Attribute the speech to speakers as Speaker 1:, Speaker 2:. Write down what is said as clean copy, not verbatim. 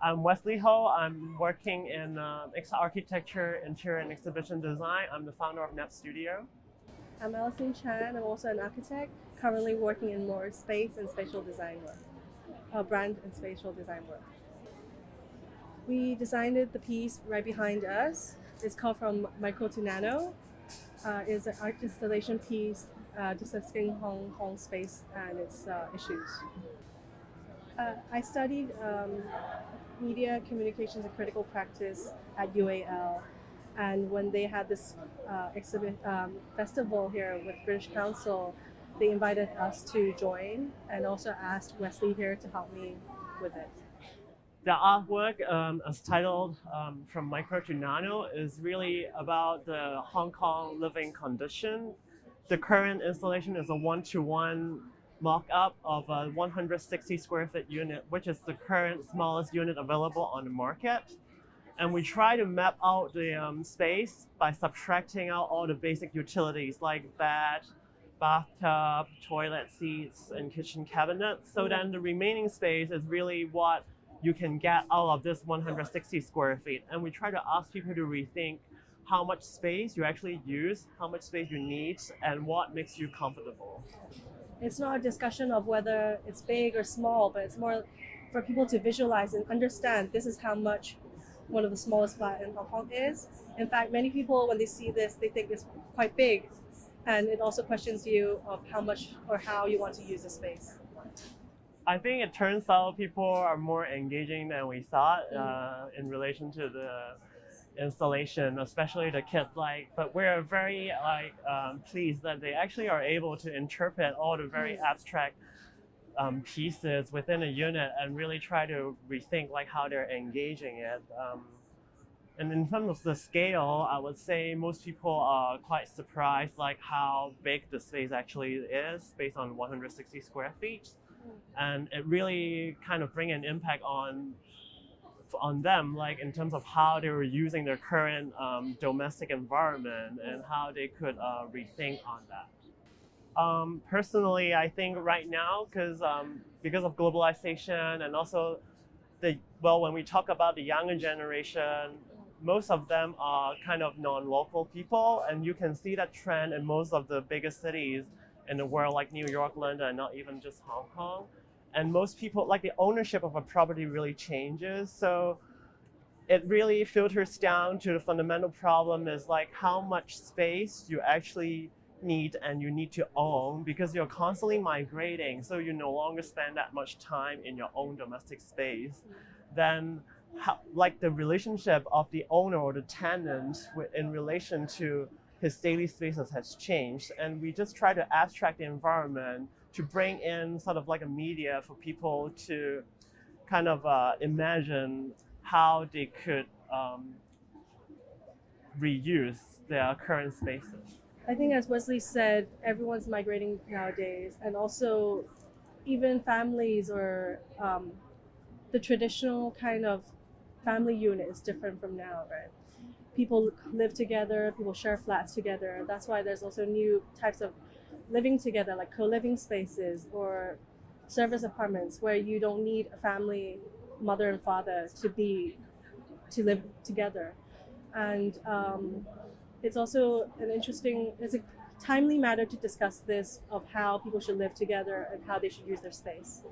Speaker 1: I'm Wesley Ho. I'm working in architecture, interior, and exhibition design. I'm the founder of Nep Studio.
Speaker 2: I'm Alison Chan. I'm also an architect, currently working in more space and spatial design work, brand and spatial design work. We designed the piece right behind us. It's called From Micro to Nano. It's an art installation piece discussing Hong Kong space and its issues. I studied media communications and critical practice at UAL, and when they had this festival here with British Council, they invited us to join and also asked Wesley here to help me with it.
Speaker 1: The artwork, as titled From Micro to Nano, is really about the Hong Kong living condition. The current installation is a one-to-one mock-up of a 160 square foot unit, which is the current smallest unit available on the market. And we try to map out the space by subtracting out all the basic utilities like bed, bathtub, toilet seats, and kitchen cabinets. So then the remaining space is really what you can get out of this 160 square feet. And we try to ask people to rethink how much space you actually use, how much space you need, and what makes you comfortable.
Speaker 2: It's not a discussion of whether it's big or small, but it's more for people to visualize and understand this is how much one of the smallest flats in Hong Kong is. In fact, many people, when they see this, they think it's quite big. And it also questions you of how much or how you want to use the space.
Speaker 1: I think it turns out people are more engaging than we thought in relation to the installation, especially the kids. But we're very pleased that they actually are able to interpret all the very abstract pieces within a unit and really try to rethink how they're engaging it. And in terms of the scale, I would say most people are quite surprised how big the space actually is based on 160 square feet. And it really kind of bring an impact on them, in terms of how they were using their current domestic environment and how they could rethink on that. Personally, I think right now, because of globalization and also when we talk about the younger generation, most of them are kind of non-local people, and you can see that trend in most of the biggest cities in the world, like New York, London, and not even just Hong Kong. And most people, the ownership of a property really changes. So it really filters down to the fundamental problem is how much space you actually need and you need to own, because you're constantly migrating. So you no longer spend that much time in your own domestic space. Then the relationship of the owner or the tenant in relation to his daily spaces has changed, and we just try to abstract the environment to bring in sort of a media for people to kind of imagine how they could reuse their current spaces.
Speaker 2: I think, as Wesley said, everyone's migrating nowadays, and also even families or the traditional kind of family unit is different from now, right? People live together, people share flats together. That's why there's also new types of living together, like co-living spaces or service apartments, where you don't need a family, mother and father, to live together. And it's also it's a timely matter to discuss this, of how people should live together and how they should use their space.